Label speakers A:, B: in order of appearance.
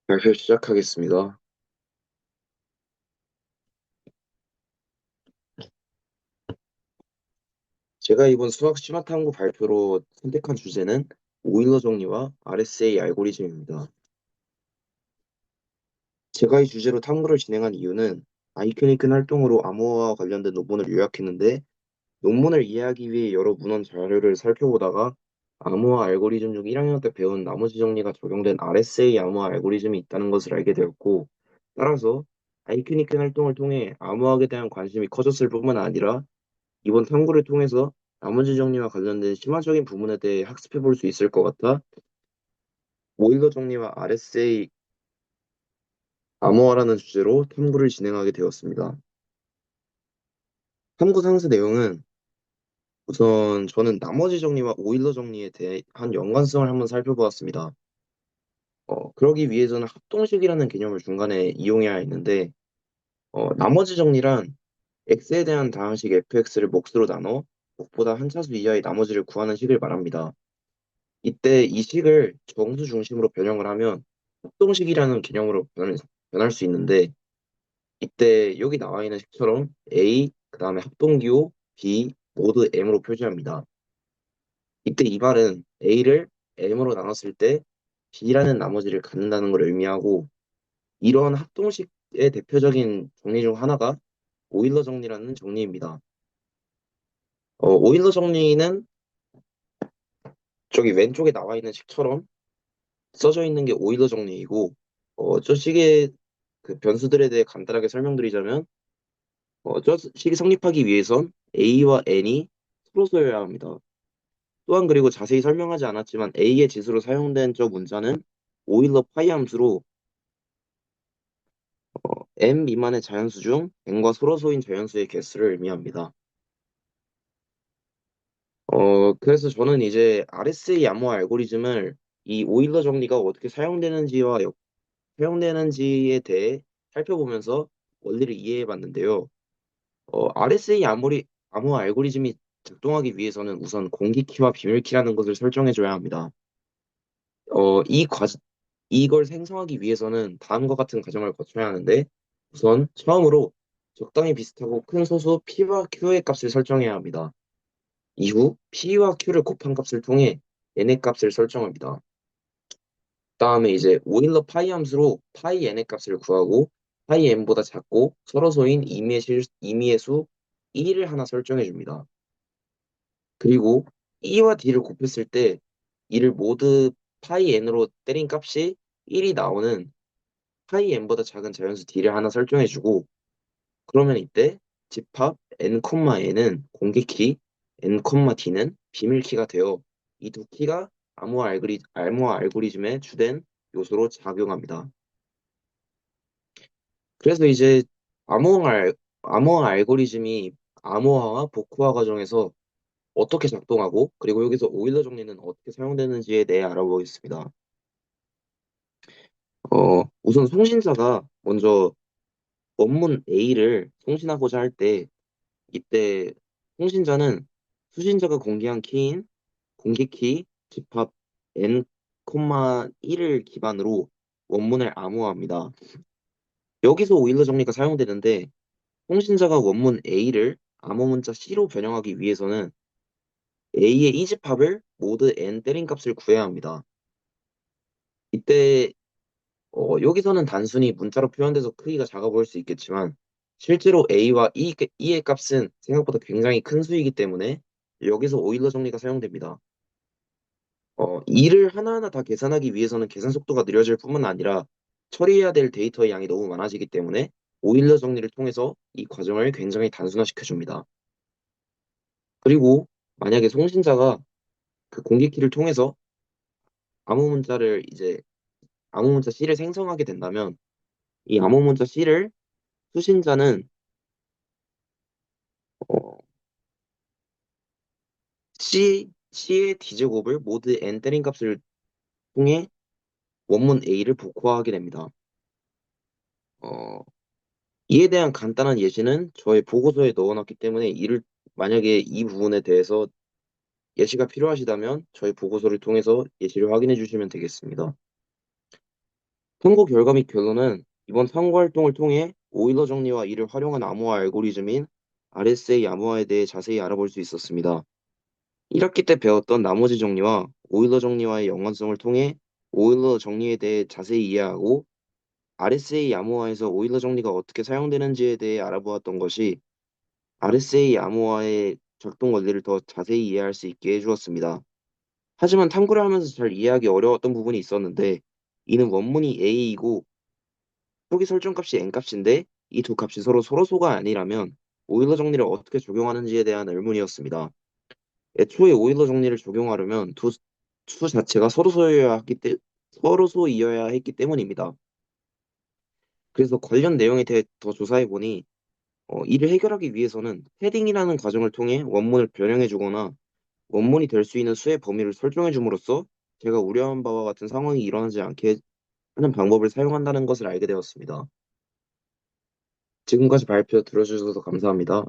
A: 발표 시작하겠습니다. 제가 이번 수학 심화 탐구 발표로 선택한 주제는 오일러 정리와 RSA 알고리즘입니다. 제가 이 주제로 탐구를 진행한 이유는 아이큐니큰 활동으로 암호화와 관련된 논문을 요약했는데 논문을 이해하기 위해 여러 문헌 자료를 살펴보다가 암호화 알고리즘 중 1학년 때 배운 나머지 정리가 적용된 RSA 암호화 알고리즘이 있다는 것을 알게 되었고 따라서 아이큐니큰 활동을 통해 암호학에 대한 관심이 커졌을 뿐만 아니라 이번 탐구를 통해서 나머지 정리와 관련된 심화적인 부분에 대해 학습해 볼 수 있을 것 같아 오일러 정리와 RSA 암호화라는 주제로 탐구를 진행하게 되었습니다. 탐구 상세 내용은 우선 저는 나머지 정리와 오일러 정리에 대한 연관성을 한번 살펴보았습니다. 그러기 위해서는 합동식이라는 개념을 중간에 이용해야 했는데 나머지 정리란 x에 대한 다항식 fx를 몫으로 나눠 몫보다 한 차수 이하의 나머지를 구하는 식을 말합니다. 이때 이 식을 정수 중심으로 변형을 하면 합동식이라는 개념으로 변할 수 있는데 이때 여기 나와 있는 식처럼 A, 그 다음에 합동기호, B 모두 M으로 표시합니다. 이때 이 말은 A를 M으로 나눴을 때 B라는 나머지를 갖는다는 걸 의미하고 이러한 합동식의 대표적인 정리 중 하나가 오일러 정리라는 정리입니다. 오일러 정리는 저기 왼쪽에 나와 있는 식처럼 써져 있는 게 오일러 정리이고 저 식의 그 변수들에 대해 간단하게 설명드리자면 저 식이 성립하기 위해선 A와 N이 서로서여야 합니다. 또한 그리고 자세히 설명하지 않았지만 A의 지수로 사용된 저 문자는 오일러 파이 함수로 n 미만의 자연수 중 n과 서로소인 자연수의 개수를 의미합니다. 그래서 저는 이제 RSA 암호 알고리즘을 이 오일러 정리가 어떻게 사용되는지에 대해 살펴보면서 원리를 이해해 봤는데요. RSA 암호 알고리즘이 작동하기 위해서는 우선 공기키와 비밀키라는 것을 설정해 줘야 합니다. 어, 이 과, 이걸 생성하기 위해서는 다음과 같은 과정을 거쳐야 하는데 우선 처음으로 적당히 비슷하고 큰 소수 P와 Q의 값을 설정해야 합니다. 이후 P와 Q를 곱한 값을 통해 N의 값을 설정합니다. 다음에 이제 오일러 파이 함수로 파이 n의 값을 구하고 파이 n보다 작고 서로소인 임의의 수 1을 하나 설정해 줍니다. 그리고 E와 D를 곱했을 때 이를 모두 파이 n으로 때린 값이 1이 나오는 파이 n보다 작은 자연수 D를 하나 설정해 주고 그러면 이때 집합 n, n은 공개키, n, d는 비밀키가 되어 이 두 키가 암호화 알고리즘의 주된 요소로 작용합니다. 그래서 이제 암호화, 알- 암호화 알고리즘이 암호화와 복호화 과정에서 어떻게 작동하고 그리고 여기서 오일러 정리는 어떻게 사용되는지에 대해 알아보겠습니다. 우선 송신자가 먼저 원문 A를 송신하고자 할 때 이때 송신자는 수신자가 공개한 키인 공개키 집합 n, 1을 기반으로 원문을 암호화합니다. 여기서 오일러 정리가 사용되는데 통신자가 원문 A를 암호 문자 C로 변형하기 위해서는 A의 이 집합을 모두 n 때린 값을 구해야 합니다. 이때 여기서는 단순히 문자로 표현돼서 크기가 작아 보일 수 있겠지만 실제로 A와 E의 값은 생각보다 굉장히 큰 수이기 때문에 여기서 오일러 정리가 사용됩니다. 이를 하나하나 다 계산하기 위해서는 계산 속도가 느려질 뿐만 아니라 처리해야 될 데이터의 양이 너무 많아지기 때문에 오일러 정리를 통해서 이 과정을 굉장히 단순화시켜 줍니다. 그리고 만약에 송신자가 그 공개키를 통해서 암호 문자를 이제 암호 문자 C를 생성하게 된다면 이 암호 문자 C를 수신자는 어, C의 D제곱을 모두 n 때린 값을 통해 원문 A를 복호하게 됩니다. 어, 이에 대한 간단한 예시는 저의 보고서에 넣어놨기 때문에 이를 만약에 이 부분에 대해서 예시가 필요하시다면 저희 보고서를 통해서 예시를 확인해 주시면 되겠습니다. 선거 결과 및 결론은 이번 선거 활동을 통해 오일러 정리와 이를 활용한 암호화 알고리즘인 RSA 암호화에 대해 자세히 알아볼 수 있었습니다. 1학기 때 배웠던 나머지 정리와 오일러 정리와의 연관성을 통해 오일러 정리에 대해 자세히 이해하고 RSA 암호화에서 오일러 정리가 어떻게 사용되는지에 대해 알아보았던 것이 RSA 암호화의 작동 원리를 더 자세히 이해할 수 있게 해주었습니다. 하지만 탐구를 하면서 잘 이해하기 어려웠던 부분이 있었는데 이는 원문이 A이고 초기 설정값이 n값인데 이 두 값이 서로 소가 아니라면 오일러 정리를 어떻게 적용하는지에 대한 의문이었습니다. 애초에 오일러 정리를 적용하려면 두 수 자체가 서로 소이어야 했기 때문입니다. 그래서 관련 내용에 대해 더 조사해 보니 이를 해결하기 위해서는 패딩이라는 과정을 통해 원문을 변형해 주거나 원문이 될 수 있는 수의 범위를 설정해 줌으로써 제가 우려한 바와 같은 상황이 일어나지 않게 하는 방법을 사용한다는 것을 알게 되었습니다. 지금까지 발표 들어주셔서 감사합니다.